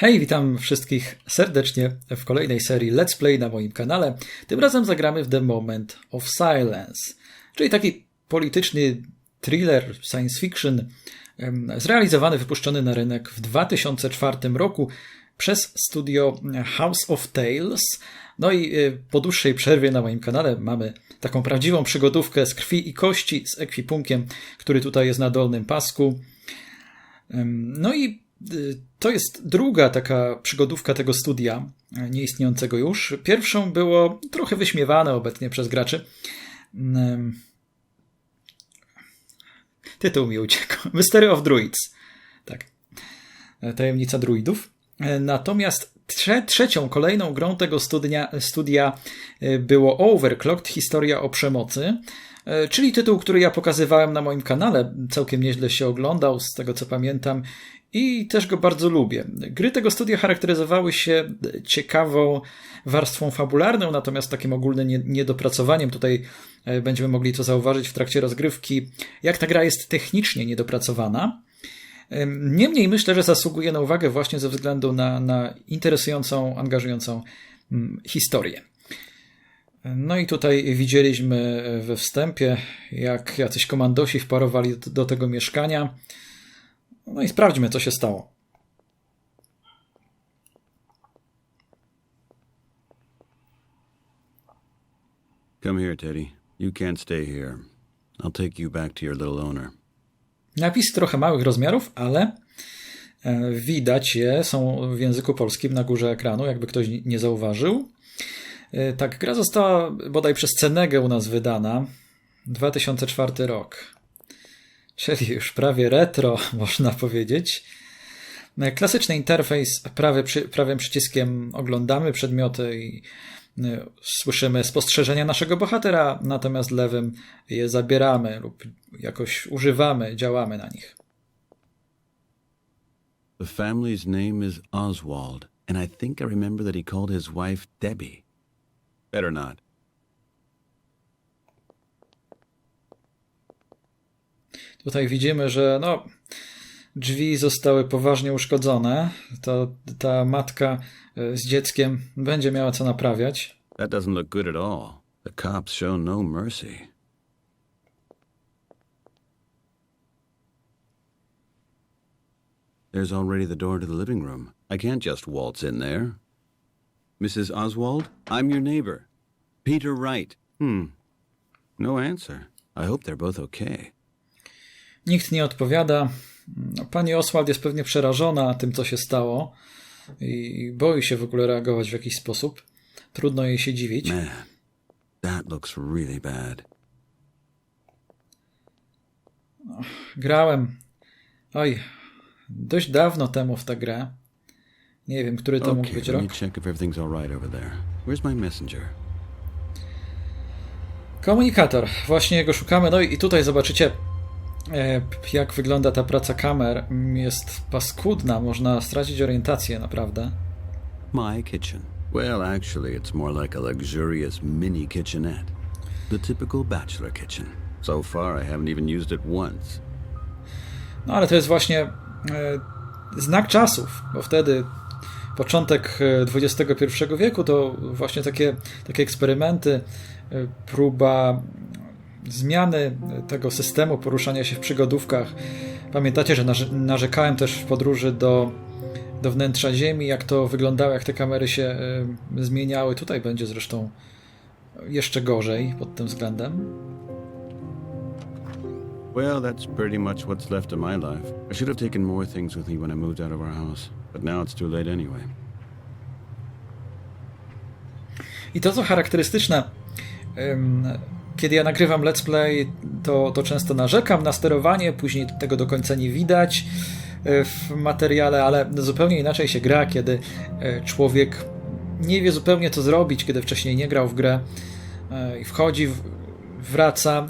Hej, witam wszystkich serdecznie w kolejnej serii Let's Play na moim kanale. Tym razem zagramy w The Moment of Silence, czyli taki polityczny thriller, science fiction, zrealizowany, wypuszczony na rynek w 2004 roku przez studio House of Tales. No i po dłuższej przerwie na moim kanale mamy taką prawdziwą przygodówkę z krwi i kości, z ekwipunkiem, który tutaj jest na dolnym pasku. No i to jest druga taka przygodówka tego studia, nieistniejącego już. Pierwszą było trochę wyśmiewane obecnie przez graczy. Tytuł mi uciekł. Mystery of Druids. Tak. Tajemnica druidów. Natomiast trzecią, kolejną grą tego studia było Overclocked, historia o przemocy, czyli tytuł, który ja pokazywałem na moim kanale. Całkiem nieźle się oglądał, z tego co pamiętam, i też go bardzo lubię. Gry tego studia charakteryzowały się ciekawą warstwą fabularną, natomiast takim ogólnym niedopracowaniem. Tutaj będziemy mogli to zauważyć w trakcie rozgrywki, jak ta gra jest technicznie niedopracowana. Niemniej myślę, że zasługuje na uwagę właśnie ze względu na interesującą, angażującą historię. No i tutaj widzieliśmy we wstępie, jak jacyś komandosi wparowali do tego mieszkania. No i sprawdźmy, co się stało. Come here, Teddy. You can't stay here. I'll take you back to your little owner. Napis trochę małych rozmiarów, ale widać je, są w języku polskim na górze ekranu, jakby ktoś nie zauważył. Tak, gra została bodaj przez Cenegę u nas wydana. 2004 rok. Czyli już prawie retro, można powiedzieć. Klasyczny interfejs, prawym przyciskiem oglądamy przedmioty i słyszymy spostrzeżenia naszego bohatera, natomiast lewym je zabieramy lub jakoś używamy, działamy na nich. The family's name is Oswald, and I think I remember that he called his wife Debbie. Better not. Tutaj widzimy, że drzwi zostały poważnie uszkodzone. Ta matka z dzieckiem będzie miała co naprawiać. That doesn't look good at all. The cops show no mercy. There's already the door to the living room. I can't just waltz in there. Mrs. Oswald, I'm your neighbor. Peter Wright. No answer. I hope they're both okay. Nikt nie odpowiada. Pani Oswald jest pewnie przerażona tym, co się stało i boi się w ogóle reagować w jakiś sposób. Trudno jej się dziwić. Man, that looks really bad. Grałem dość dawno temu w tę grę. Nie wiem, który to mógł być rok. Let me check if everything's all right over there. Where's my messenger? Komunikator. Właśnie go szukamy. No i tutaj zobaczycie, jak wygląda ta praca kamer. Jest paskudna. Można stracić orientację, naprawdę. My kitchen. Well, actually, it's more like a luxurious mini kitchenette. The typical bachelor kitchen. So far, I haven't even used it once. No ale to jest właśnie znak czasów, bo wtedy początek XXI wieku to właśnie takie eksperymenty, próba zmiany tego systemu poruszania się w przygodówkach. Pamiętacie, że narzekałem też w podróży do wnętrza Ziemi, jak to wyglądało, jak te kamery się zmieniały. Tutaj będzie zresztą jeszcze gorzej pod tym względem. Well, that's pretty much what's left of my life. I should have taken more things with me when I moved out of our house, but now it's too late anyway. I to, co charakterystyczne, kiedy ja nagrywam let's play, to często narzekam na sterowanie, później tego do końca nie widać w materiale, ale zupełnie inaczej się gra, kiedy człowiek nie wie zupełnie, co zrobić, kiedy wcześniej nie grał w grę i wchodzi, wraca,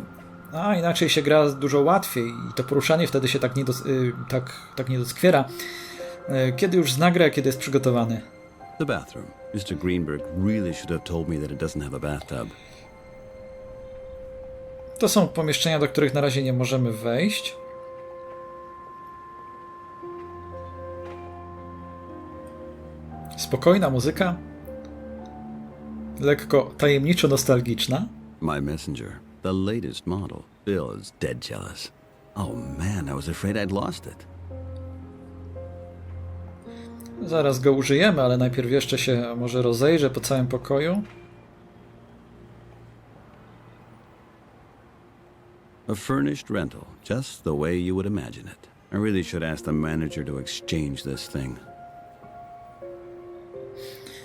a inaczej się gra dużo łatwiej i to poruszanie wtedy się tak nie doskwiera, kiedy już zna grę, kiedy jest przygotowany. The bathroom. Mr. Greenberg really should have told me that it doesn't have a bathtub. To są pomieszczenia, do których na razie nie możemy wejść. spokojna muzyka, lekko tajemniczo-nostalgiczna. My messenger, the latest model. Bill is dead jealous. Oh man, I was afraid I'd lost it. Zaraz go użyjemy, ale najpierw jeszcze się może rozejrzę po całym pokoju. A furnished rental, just the way you would imagine it. I really should ask the manager to exchange this thing.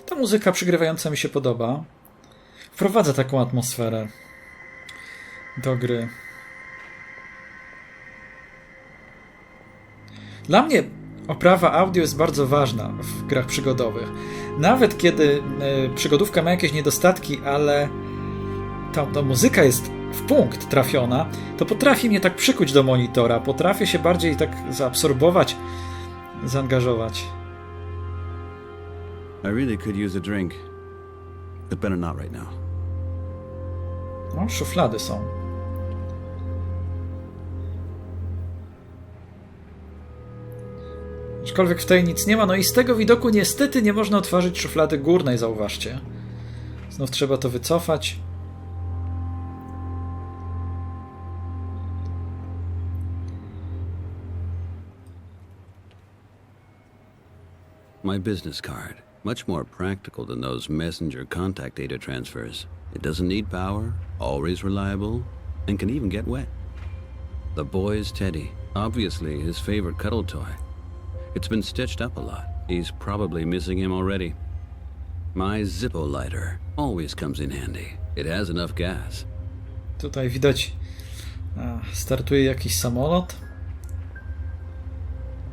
Ta muzyka przygrywająca mi się podoba. Wprowadza taką atmosferę do gry. Dla mnie oprawa audio jest bardzo ważna w grach przygodowych. Nawet kiedy przygodówka ma jakieś niedostatki, ale ta muzyka jest w punkt trafiona, to potrafi mnie tak przykuć do monitora. Potrafię się bardziej tak zaabsorbować, zaangażować. I really could use a drink, but better not right now. No, szuflady są. Aczkolwiek w tej nic nie ma, no i z tego widoku niestety nie można otworzyć szuflady górnej, zauważcie. Znów trzeba to wycofać. My business card. Much more practical than those messenger contact data transfers. It doesn't need power, always reliable, and can even get wet. The boy's Teddy. Obviously his favorite cuddle toy. It's been stitched up a lot. He's probably missing him already. My Zippo lighter always comes in handy. It has enough gas. Tutaj widać, startuje jakiś samolot.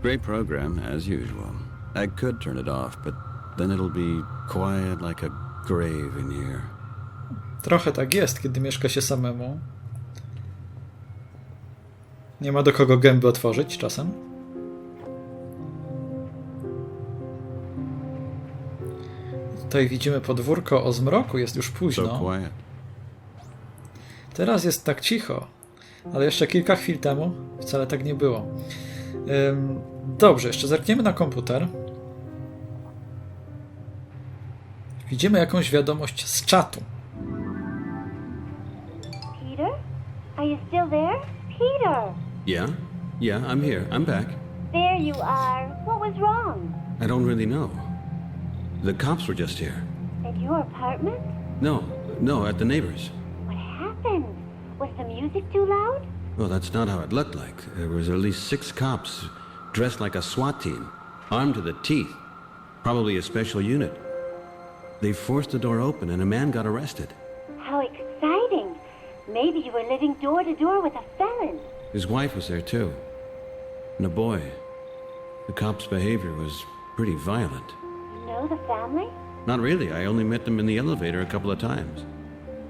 Great program, as usual. I could turn it off, but then it'll be quiet like a grave in here. Trochę tak jest, kiedy mieszka się samemu. Nie ma do kogo gęby otworzyć czasem. Tutaj widzimy podwórko o zmroku, jest już późno. So quiet. Teraz jest tak cicho, ale jeszcze kilka chwil temu wcale tak nie było. Dobrze, jeszcze zerkniemy na komputer. Widzimy jakąś wiadomość z czatu. Peter? Are you still there? Peter! Yeah, I'm here. I'm back. There you are. What was wrong? I don't really know. The cops were just here. At your apartment? No, at the neighbor's. What happened? Was the music too loud? Well, that's not how it looked like. There was at least 6 cops dressed like a SWAT team, armed to the teeth. Probably a special unit. They forced the door open and a man got arrested. How exciting! Maybe you were living door to door with a felon. His wife was there too. And a boy. The cops' behavior was pretty violent. You know the family? Not really. I only met them in the elevator a couple of times.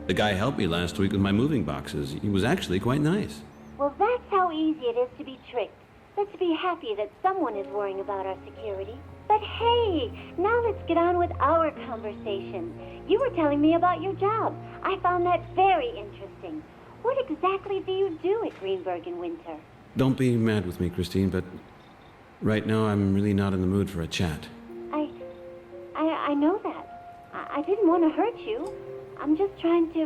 The guy helped me last week with my moving boxes. He was actually quite nice. Well, that's how easy it is to be tricked. Let's be happy that someone is worrying about our security. But hey, now let's get on with our conversation. You were telling me about your job. I found that very interesting. What exactly do you do at Greenberg in Winter? Don't be mad with me, Christine, but right now I'm really not in the mood for a chat. I know that. I didn't want to hurt you. I'm just trying to...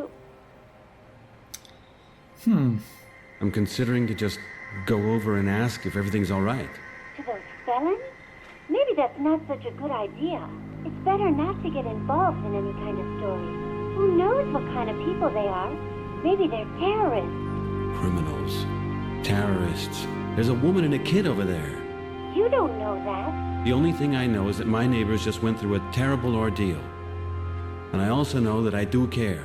I'm considering to just go over and ask if everything's all right. To those felons? Maybe that's not such a good idea. It's better not to get involved in any kind of story. Who knows what kind of people they are? Maybe they're terrorists. Criminals. Terrorists. There's a woman and a kid over there. You don't know that. The only thing I know is that my neighbors just went through a terrible ordeal. And I also know that I do care.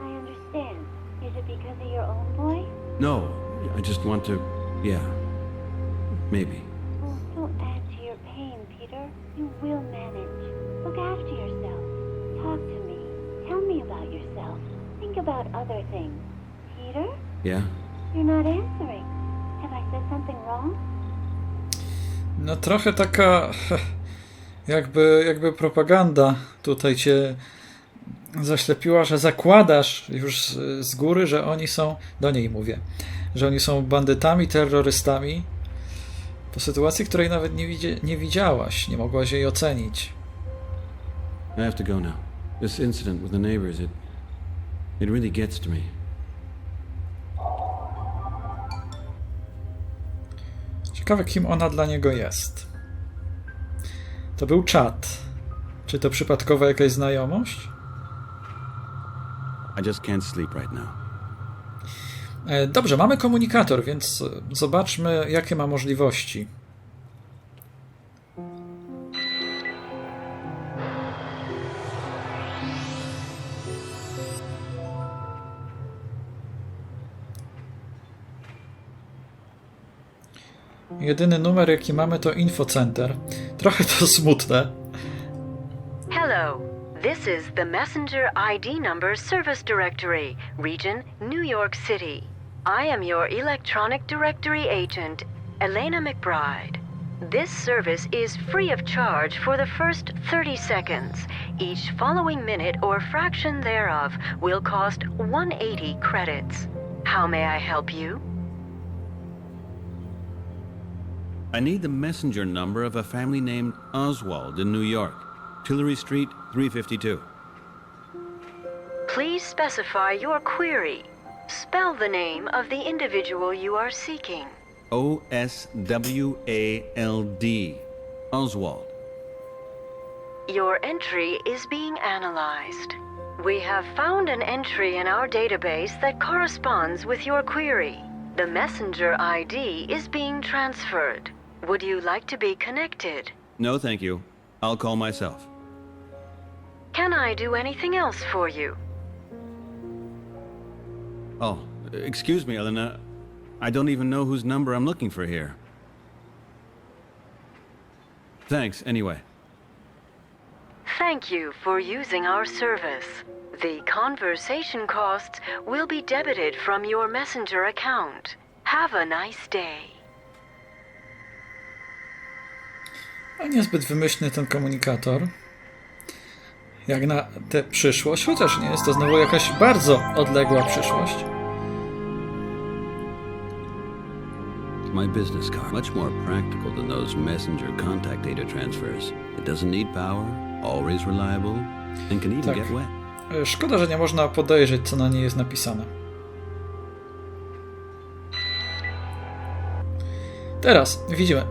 I understand. Is it because of your own boy? No, I just want to... yeah. Maybe. Oh, don't add to your pain, Peter. You will manage. Look after yourself. Talk to me. Tell me about yourself. Think about other things. Peter? Yeah? You're not answering. Have I said something wrong? No trochę taka jakby propaganda tutaj cię zaślepiła, że zakładasz już z góry, że oni są, do niej mówię, że oni są bandytami, terrorystami, po sytuacji, której nawet nie widziałaś, nie mogłaś jej ocenić. I have to go now. This incident with the neighbors, it really gets to me. Ciekawe, kim ona dla niego jest. To był czat. Czy to przypadkowa jakaś znajomość? I just can't sleep right now. Dobrze, mamy komunikator, więc zobaczmy, jakie ma możliwości. Jedyny numer, jaki mamy, to infocenter. Trochę to smutne. Hello. This is the Messenger ID number service directory, region New York City. I am your electronic directory agent, Elena McBride. This service is free of charge for the first 30 seconds. Each following minute or fraction thereof will cost 180 credits. How may I help you? I need the messenger number of a family named Oswald in New York. Tillery Street, 352. Please specify your query. Spell the name of the individual you are seeking. Oswald. Oswald. Your entry is being analyzed. We have found an entry in our database that corresponds with your query. The messenger ID is being transferred. Would you like to be connected? No, thank you. I'll call myself. Can I do anything else for you? Oh, excuse me, Elena. I don't even know whose number I'm looking for here. Thanks, anyway. Thank you for using our service. The conversation costs will be debited from your messenger account. Have a nice day. A niezbyt wymyślny ten komunikator. Jak na tę przyszłość, chociaż nie jest to znowu jakaś bardzo odległa przyszłość. My business card, much more practical than those messenger contact data transfers. It doesn't need power, always reliable, and can even Tak. get wet. Szkoda, że nie można podejrzeć, co na niej jest napisane. Teraz widzimy.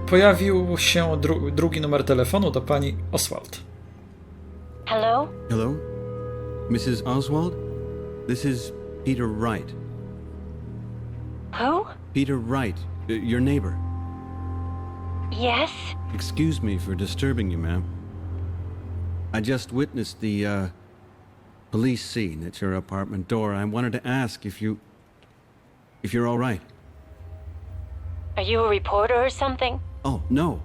Pojawił się drugi numer telefonu do pani Oswald. Hello? Hello? Mrs. Oswald? This is Peter Wright. Who? Peter Wright, your neighbor. Yes? Excuse me for disturbing you, ma'am. I just witnessed the, police scene at your apartment door. I wanted to ask if you're all right. Are you a reporter or something? Oh, no.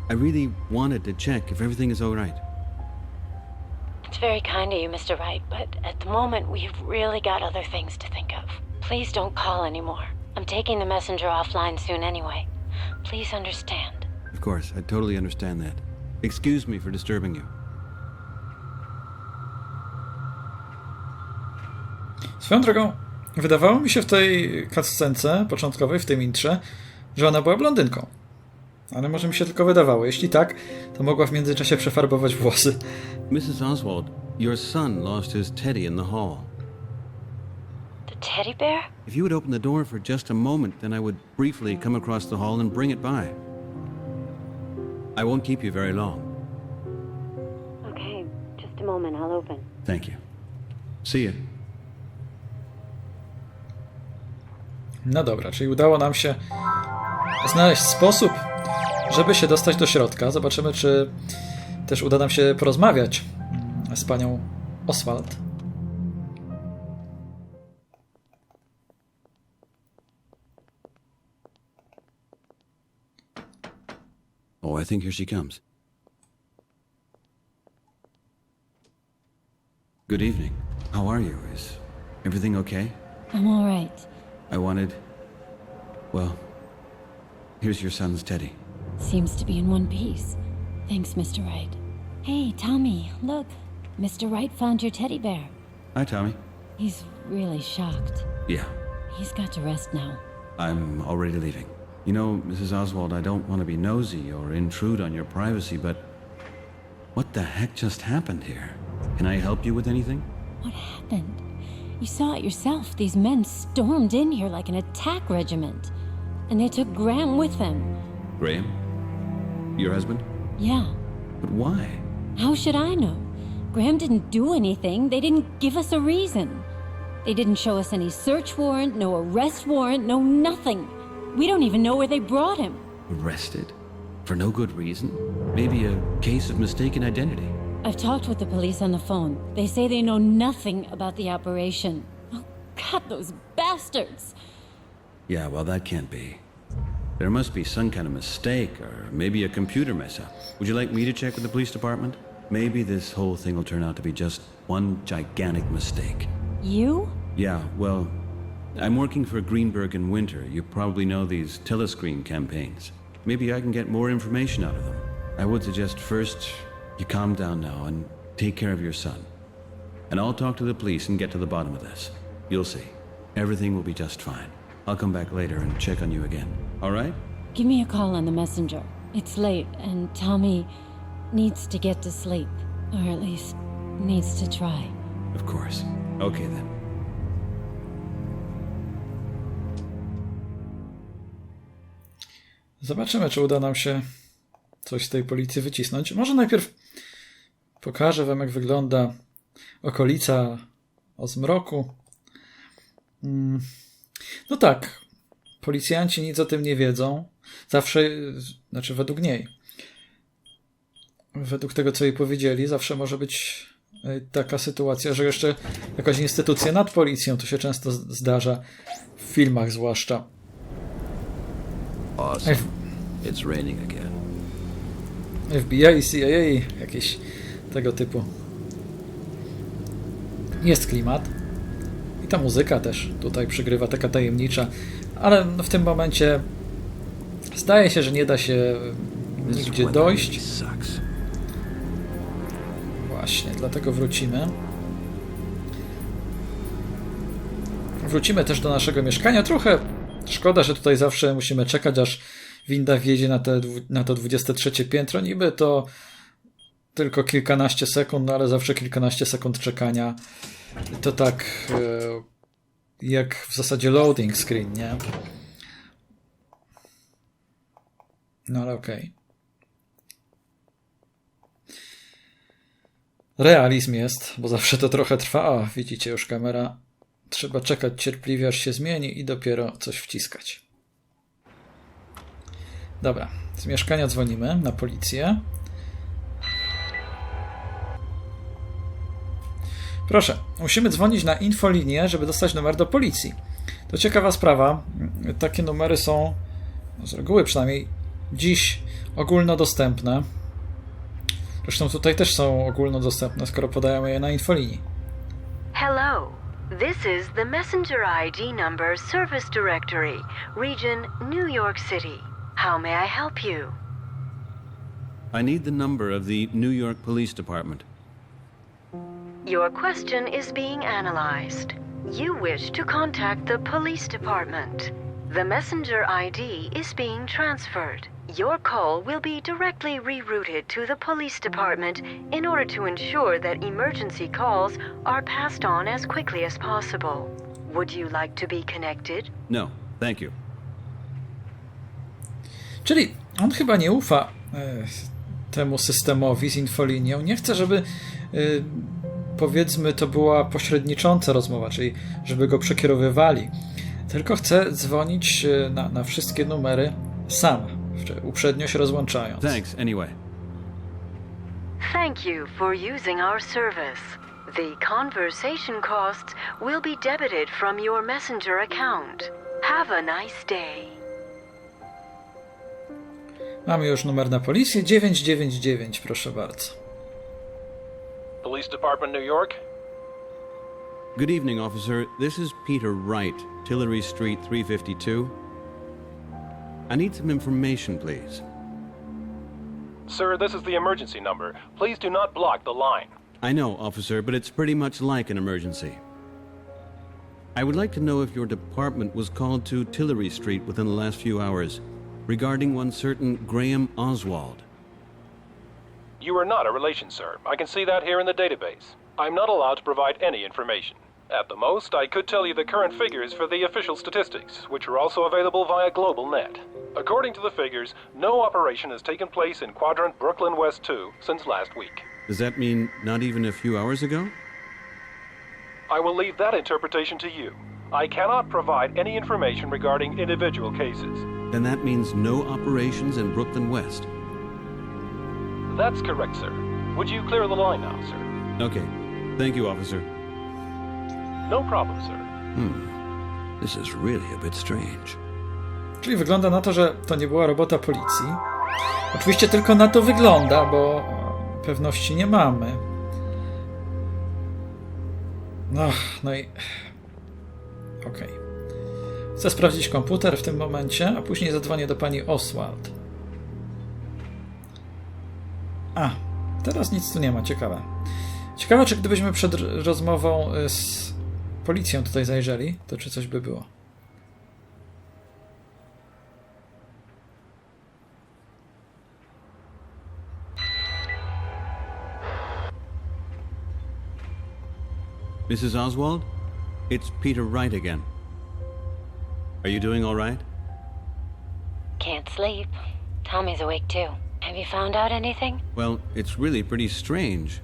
I really wanted to check if everything is all right. It's very kind of you, Mr. Wright, but at the moment we've really got other things to think of. Please don't call anymore. I'm taking the messenger offline soon anyway. Please understand. Of course, I totally understand that. Excuse me for disturbing you. Swoją drogą, wydawało mi się w tej cutscence początkowej, w tym intrze, że ona była blondynką. Ale może mi się tylko wydawało. Jeśli tak, to mogła w międzyczasie przefarbować włosy. Mrs. Oswald, your son lost his teddy in the hall. The teddy bear? If you would open the door for just a moment, then I would briefly come across the hall and bring it by. I won't keep you very long. Okay, just a moment, I'll open. Thank you. See you. No dobra, czyli udało nam się znaleźć sposób, żeby się dostać do środka. Zobaczymy, czy też uda nam się porozmawiać z panią Oswald. Oh, I think here she comes. Good evening. How are you? Is everything okay? I'm all right. Well, here's your son's teddy. Seems to be in one piece. Thanks, Mr. Wright. Hey, Tommy, look. Mr. Wright found your teddy bear. Hi, Tommy. He's really shocked. Yeah, He's got to rest now. I'm already leaving. You know, Mrs. Oswald, I don't want to be nosy or intrude on your privacy, but what the heck just happened here? Can I help you with anything? What happened? You saw it yourself. These men stormed in here like an attack regiment. And they took Graham with them. Graham? Your husband? Yeah. But why? How should I know? Graham didn't do anything. They didn't give us a reason. They didn't show us any search warrant, no arrest warrant, no nothing. We don't even know where they brought him. Arrested? For no good reason? Maybe a case of mistaken identity? I've talked with the police on the phone. They say they know nothing about the operation. Oh, God, those bastards! Yeah, well, that can't be. There must be some kind of mistake, or maybe a computer mess-up. Would you like me to check with the police department? Maybe this whole thing will turn out to be just one gigantic mistake. You? Yeah, well, I'm working for Greenberg and Winter. You probably know these telescreen campaigns. Maybe I can get more information out of them. I would suggest first you calm down now and take care of your son. And I'll talk to the police and get to the bottom of this. You'll see. Everything will be just fine. I'll come back later and check on you again. All right? Give me a call on the messenger. It's late, and Tommy needs to get to sleep. Or at least, needs to try. Of course. Okay then. Zobaczymy, czy uda nam się coś z tej policji wycisnąć. Może najpierw pokażę wam, jak wygląda okolica o zmroku. No tak, policjanci nic o tym nie wiedzą. Zawsze, znaczy według niej. Według tego, co jej powiedzieli, zawsze może być taka sytuacja, że jeszcze jakaś instytucja nad policją, to się często zdarza w filmach zwłaszcza. Awesome. It's raining again. FBI, CIA, jakieś tego typu. Jest klimat. I ta muzyka też tutaj przygrywa, taka tajemnicza. Ale w tym momencie zdaje się, że nie da się nigdzie dojść. Właśnie, dlatego wrócimy. Wrócimy też do naszego mieszkania. Trochę szkoda, że tutaj zawsze musimy czekać, aż winda wjedzie na to 23 piętro. Niby to tylko kilkanaście sekund, no ale zawsze kilkanaście sekund czekania. To tak jak w zasadzie loading screen, nie? No ale okej. Realizm jest, bo zawsze to trochę trwa. O, widzicie już kamera. Trzeba czekać cierpliwie, aż się zmieni i dopiero coś wciskać. Dobra, z mieszkania dzwonimy na policję. Proszę, musimy dzwonić na infolinię, żeby dostać numer do policji. To ciekawa sprawa. Takie numery są, z reguły przynajmniej, dziś ogólnodostępne. Zresztą tutaj też są ogólnodostępne, skoro podajemy je na infolinii. Hello. This is the Messenger ID number service directory, region New York City. How may I help you? I need the number of the New York Police Department. Your question is being analyzed. You wish to contact the police department. The messenger ID is being transferred. Your call will be directly rerouted to the police department in order to ensure that emergency calls are passed on as quickly as possible. Would you like to be connected? No, thank you. Czyli on chyba nie ufa temu systemowi z infolinią. Nie chce, żeby powiedzmy to była pośrednicząca rozmowa, czyli żeby go przekierowywali. Tylko chce dzwonić na wszystkie numery sam, uprzednio się rozłączając. Thanks, anyway. Thank you for using our service. The conversation costs will be debited from your messenger account. Have a nice day. Mamy już numer na policję 999, proszę bardzo. Police Department, New York? Good evening, officer. This is Peter Wright, Tillery Street 352. I need some information, please. Sir, this is the emergency number. Please do not block the line. I know, officer, but it's pretty much like an emergency. I would like to know if your department was called to Tillery Street within the last few hours regarding one certain Graham Oswald. You are not a relation, sir. I can see that here in the database. I'm not allowed to provide any information. At the most, I could tell you the current figures for the official statistics, which are also available via GlobalNet. According to the figures, no operation has taken place in Quadrant Brooklyn West 2 since last week. Does that mean not even a few hours ago? I will leave that interpretation to you. I cannot provide any information regarding individual cases. Then that means no operations in Brooklyn West. That's correct, sir. Would you clear the line now, sir? Okay. Thank you, officer. No problem, sir. This is really a bit strange. Czyli wygląda na to, że to nie była robota policji. Oczywiście tylko na to wygląda, bo pewności nie mamy. No i... Okej. Chcę sprawdzić komputer w tym momencie, a później zadzwonię do pani Oswald. Teraz nic tu nie ma, ciekawe. Ciekawe, czy gdybyśmy przed rozmową z policją tutaj zajrzeli, to czy coś by było. Mrs. Oswald? It's Peter Wright again. Are you doing all right? Can't sleep. Tommy's awake too. Have you found out anything? Well, it's really pretty strange.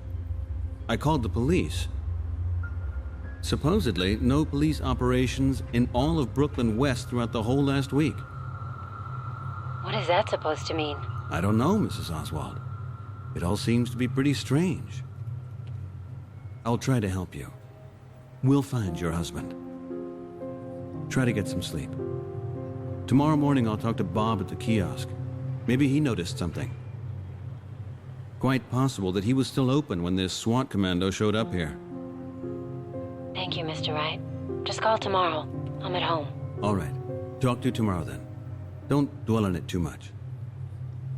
I called the police. Supposedly, no police operations in all of Brooklyn West throughout the whole last week. What is that supposed to mean? I don't know, Mrs. Oswald. It all seems to be pretty strange. I'll try to help you. We'll find your husband. Try to get some sleep. Tomorrow morning I'll talk to Bob at the kiosk. Maybe he noticed something. Quite possible that he was still open when this SWAT commando showed up here. Thank you, Mr. Wright. Just call tomorrow. I'm at home. All right. Talk to you tomorrow then. Don't dwell on it too much.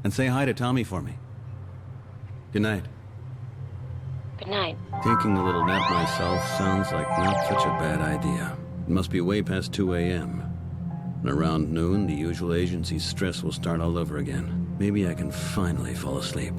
And say hi to Tommy for me. Good night. Good night. Taking a little nap myself sounds like not such a bad idea. It must be way past 2 a.m. And around noon, the usual agency stress will start all over again. Maybe I can finally fall asleep.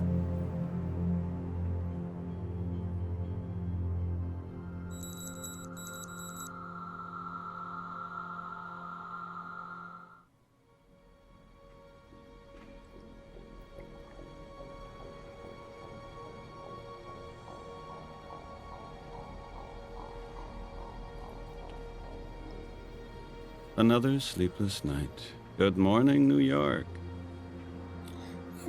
Another sleepless night. Good morning, New York.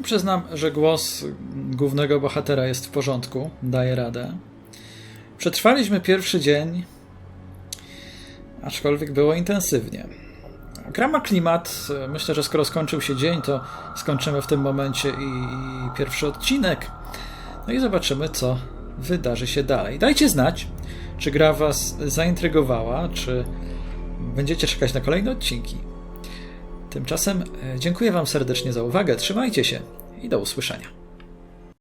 Przyznam, że głos głównego bohatera jest w porządku, daje radę. Przetrwaliśmy pierwszy dzień, aczkolwiek było intensywnie. Gra ma klimat. Myślę, że skoro skończył się dzień, to skończymy w tym momencie i pierwszy odcinek. No i zobaczymy, co wydarzy się dalej. Dajcie znać, czy gra was zaintrygowała, czy będziecie czekać na kolejne odcinki. Tymczasem dziękuję wam serdecznie za uwagę, trzymajcie się i do usłyszenia.